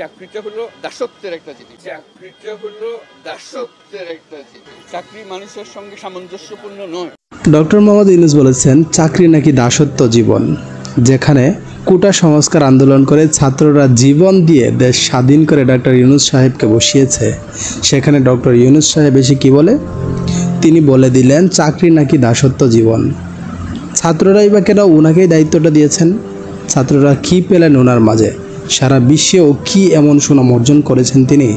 চাকরিটা হলো দাসত্বের একটা জিনিস, চাকরি মানুষের সঙ্গে সামঞ্জস্যপূর্ণ নয়। ডক্টর মোহাম্মদ ইউনূস বলেছেন, চাকরি নাকি দাসত্ব জীবন, যেখানে কোটা সংস্কার আন্দোলন করে ছাত্ররা জীবন দিয়ে দেশ স্বাধীন করে ডক্টর ইউনূস সাহেবকে বসিয়েছে, সেখানে ডক্টর ইউনূস সাহেব এসে কী বলে? তিনি বলে দিলেন চাকরি নাকি দাসত্ব জীবন। ছাত্ররাই বা কেন ওনাকেই দায়িত্বটা দিয়েছেন? ছাত্ররা কি পেলেন ওনার মাঝে? সারা বিশ্বেও কি এমন সুনাম অর্জন করেছেন তিনি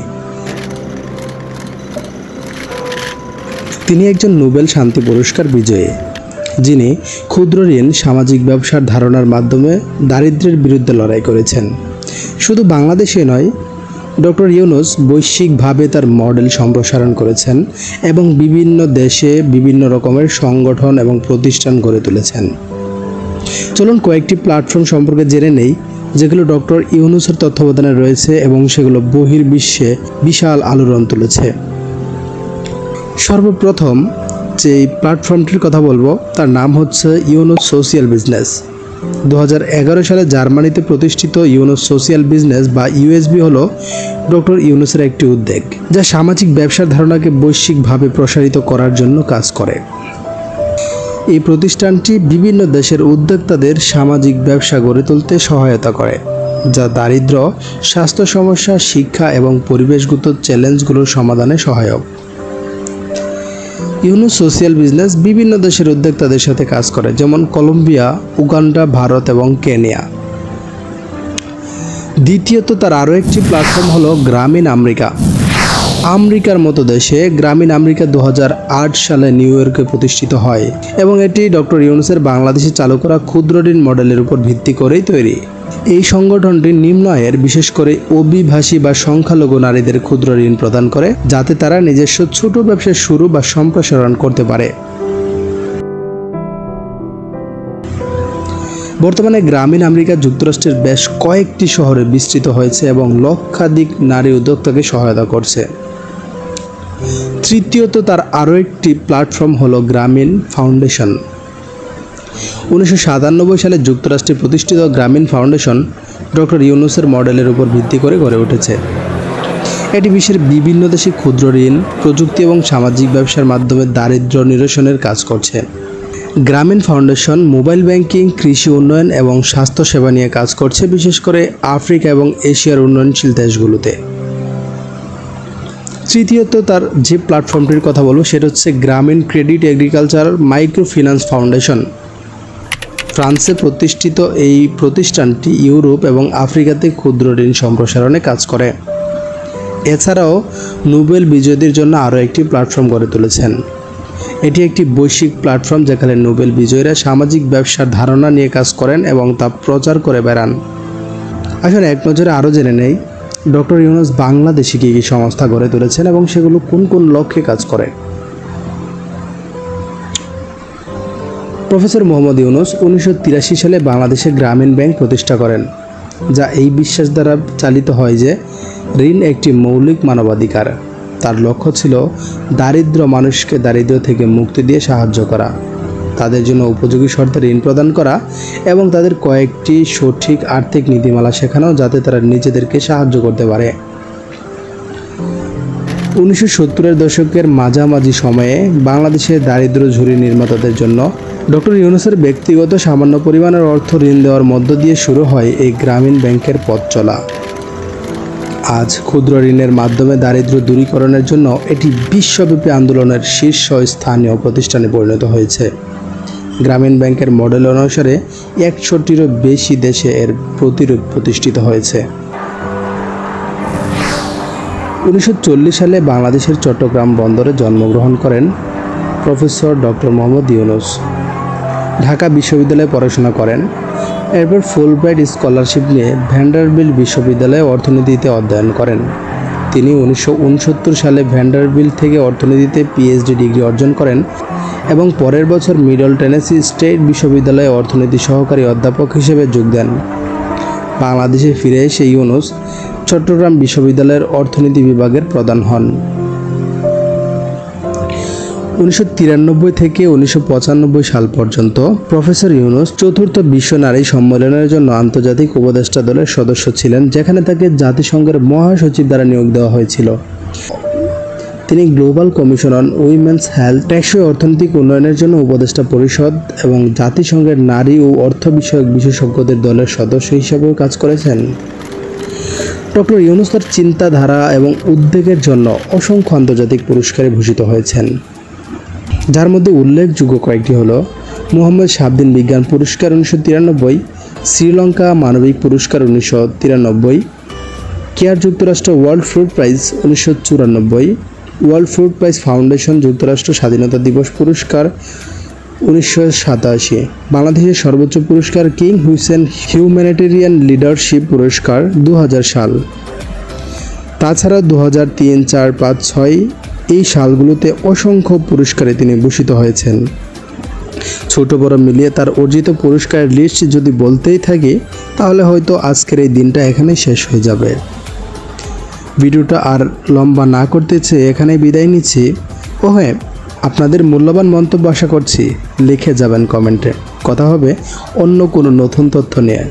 একজন নোবেল শান্তি পুরস্কার বিজয়ী, যিনি ক্ষুদ্র ঋণ, সামাজিক ব্যবসার ধারণার মাধ্যমে দারিদ্র্যের বিরুদ্ধে লড়াই করেছেন। শুধু বাংলাদেশে নয়, ডক্টর ইউনূস বৈশ্বিকভাবে তার মডেল সম্প্রসারণ করেছেন এবং বিভিন্ন দেশে বিভিন্ন রকমের সংগঠন এবং প্রতিষ্ঠান গড়ে তুলেছেন। চলুন কয়েকটি প্ল্যাটফর্ম সম্পর্কে জেনে নেই যেগুলো ডক্টর ইউনূসের তত্ত্বাবধানে রয়েছে এবং সেগুলো বহির্বিশ্বে বিশাল আলোড়ন তুলেছে। সর্বপ্রথম যে প্ল্যাটফর্মটির কথা বলবো তার নাম হচ্ছে ইউনূস সোশিয়াল বিজনেস। 2011 সালে জার্মানিতে প্রতিষ্ঠিত ইউনূস সোশিয়াল বিজনেস বা ইউএসবি হলো ডক্টর ইউনূসের একটি উদ্যোগ, যা সামাজিক ব্যবসার ধারণাকে বৈশ্বিকভাবে প্রসারিত করার জন্য কাজ করে। এই প্রতিষ্ঠানটি বিভিন্ন দেশের উদ্যোক্তাদের সামাজিক ব্যবসা গড়ে তুলতে সহায়তা করে, যা দারিদ্র্য, স্বাস্থ্য সমস্যা, শিক্ষা এবং পরিবেশগত চ্যালেঞ্জগুলোর সমাধানে সহায়ক। ইউনূস সোশিয়াল বিজনেস বিভিন্ন দেশের উদ্যোক্তাদের সাথে কাজ করে, যেমন কলম্বিয়া, উগান্ডা, ভারত এবং কেনিয়া। দ্বিতীয়ত তার আরও একটি প্ল্যাটফর্ম হলো গ্রামীণ আমেরিকা। আমেরিকার মতো দেশে গ্রামীণ আমেরিকা 2008 সালে নিউ ইয়র্কে প্রতিষ্ঠিত হয় এবং এটি ডক্টর ইউনূসের বাংলাদেশে চালু করা ক্ষুদ্র ঋণ মডেলের উপর ভিত্তি করেই তৈরি। এই সংগঠনটি নিম্ন আয়ের, বিশেষ করে অভিবাসী বা সংখ্যালঘু নারীদের ক্ষুদ্র ঋণ প্রদান করে, যাতে তারা নিজস্ব ছোট ব্যবসা শুরু বা সম্প্রসারণ করতে পারে। বর্তমানে গ্রামীণ আমেরিকা যুক্তরাষ্ট্রের বেশ কয়েকটি শহরে বিস্তৃত হয়েছে এবং লক্ষাধিক নারী উদ্যোক্তাকে সহায়তা করছে। তৃতীয়ত তার আরও একটি প্ল্যাটফর্ম হলো গ্রামীণ ফাউন্ডেশন। 1997 সালে যুক্তরাষ্ট্রে প্রতিষ্ঠিত গ্রামীণ ফাউন্ডেশন ডক্টর ইউনূসের মডেলের উপর ভিত্তি করে গড়ে উঠেছে। এটি বিশ্বের বিভিন্ন দেশে ক্ষুদ্র ঋণ, প্রযুক্তি এবং সামাজিক ব্যবসার মাধ্যমে দারিদ্র্য নিরসনের কাজ করছে। গ্রামীণ ফাউন্ডেশন মোবাইল ব্যাংকিং, কৃষি উন্নয়ন এবং স্বাস্থ্যসেবা নিয়ে কাজ করছে, বিশেষ করে আফ্রিকা এবং এশিয়ার উন্নয়নশীল দেশগুলোতে। তৃতীয়ত তার যে প্ল্যাটফর্মটির কথা বলবো সেটা হচ্ছে গ্রামীণ credit agriculture micro finance foundation. ফ্রান্সে প্রতিষ্ঠিত এই প্রতিষ্ঠানটি ইউরোপ এবং আফ্রিকাতে ক্ষুদ্র ঋণ সম্প্রসারণে কাজ করে। এছাড়াও নোবেল বিজয়ীদের জন্য আরও একটি প্ল্যাটফর্ম গড়ে তুলেছেন। এটি একটি বৈশ্বিক প্ল্যাটফর্ম যেখানে নোবেল বিজয়ীরা সামাজিক ব্যবসার ধারণা নিয়ে কাজ করেন এবং তা প্রচার করে বেড়ান। আসলে এক নজরে আরও জেনে নেই ডক্টর ইউনূস বাংলাদেশে কী কী সংস্থা গড়ে তুলেছেন এবং সেগুলো কোন কোন লক্ষ্যে কাজ করে। প্রফেসর মোহাম্মদ ইউনূস 1983 সালে বাংলাদেশে গ্রামীণ ব্যাংক প্রতিষ্ঠা করেন, যা এই বিশ্বাস দ্বারা চালিত হয় যে ঋণ একটি মৌলিক মানবাধিকার। তার লক্ষ্য ছিল দারিদ্র মানুষকে দারিদ্র্য থেকে মুক্তি দিয়ে সাহায্য করা, তাদের জন্য উপযোগী শর্তে ঋণ প্রদান করা এবং তাদের কয়েকটি সঠিক আর্থিক নীতিমালা শেখানো, যাতে তারা নিজেদেরকে সাহায্য করতে পারে। 1970-এর দশকের মাঝামাঝি সময়ে বাংলাদেশে দারিদ্র ঝুড়ি নির্মাতাদের জন্য ডক্টর ইউনূসের ব্যক্তিগত সামান্য পরিমাণের অর্থ ঋণ দেওয়ার মধ্য দিয়ে শুরু হয় এই গ্রামীণ ব্যাংকের পথ চলা। আজ ক্ষুদ্র ঋণের মাধ্যমে দারিদ্র্য দূরীকরণের জন্য এটি বিশ্বব্যাপী আন্দোলনের শীর্ষ স্থানীয় প্রতিষ্ঠানে পরিণত হয়েছে। গ্রামীণ ব্যাংকের মডেল অনুসারে 100টিরও বেশি দেশে এর প্রতিরূপ প্রতিষ্ঠিত হয়েছে। 1940 সালে বাংলাদেশের চট্টগ্রাম বন্দরে জন্মগ্রহণ করেন প্রফেসর ডক্টর মোহাম্মদ ইউনূস। ঢাকা বিশ্ববিদ্যালয়ে পড়াশোনা করেন। এরপর ফুলব্রাইট স্কলারশিপ নিয়ে ভ্যান্ডারবিল্ট বিশ্ববিদ্যালয়ে অর্থনীতিতে অধ্যয়ন করেন। তিনি 1969 সালে ভ্যান্ডারবিল্ট থেকে অর্থনীতিতে পিএইচডি ডিগ্রি অর্জন করেন এবং পরের বছর মিডল টেনেসি স্টেট বিশ্ববিদ্যালয়ে অর্থনীতি সহকারী অধ্যাপক হিসেবে যোগ দেন। বাংলাদেশে ফিরে এসে ইউনূস চট্টগ্রাম বিশ্ববিদ্যালয়ের অর্থনীতি বিভাগের প্রধান হন। 1993 থেকে 1995 সাল পর্যন্ত প্রফেসর ইউনুস চতুর্থ বিশ্ব নারী সম্মেলনের জন্য আন্তর্জাতিক উপদেষ্টা দলের সদস্য ছিলেন, যেখানে তাকে জাতিসংঘের মহাসচিব দ্বারা নিয়োগ দেওয়া হয়েছিল। তিনি global commission on women's health, টেকসই অর্থনৈতিক উন্নয়নের জন্য উপদেষ্টা পরিষদ এবং জাতিসংঘের নারী ও অর্থ বিষয়ক বিশেষজ্ঞদের দলের সদস্য হিসেবেও কাজ করেছেন। ডক্টর ইউনুস তার চিন্তাধারা এবং উদ্বেগের জন্য অসংখ্য আন্তর্জাতিক পুরস্কারে ভূষিত হয়েছেন, যার মধ্যে উল্লেখযোগ্য কয়েকটি হলো মুহাম্মদ শাহাবুদ্দিন বিজ্ঞান পুরস্কার 1993, শ্রীলঙ্কা মানবিক পুরস্কার 1993, কেয়ার যুক্তরাষ্ট্র world fruit prize 1994, world fruit prize foundation যুক্তরাষ্ট্র স্বাধীনতা দিবস পুরস্কার 1987, বাংলাদেশের সর্বোচ্চ পুরস্কার কিং হুসেন হিউম্যানিটেরিয়ান লিডারশিপ পুরস্কার 2000 সাল। তাছাড়া 2003, 4, 5, 6 এই সালগুলোতে অসংখ্য পুরস্কারে তিনি ভূষিত হয়েছেন। ছোট বড় মিলিয়ে তার অর্জিত পুরস্কারের লিস্ট যদি বলতেই থাকি তাহলে হয়তো আজকের এই দিনটা এখানেই শেষ হয়ে যাবে। ভিডিওটা আর লম্বা না করতে চেয়ে এখানেই বিদায় নিচ্ছি। ও হ্যাঁ, আপনাদের মূল্যবান মন্তব্য আশা করছি লিখে যাবেন কমেন্টে। কথা হবে অন্য কোনো নতুন তথ্য নিয়ে।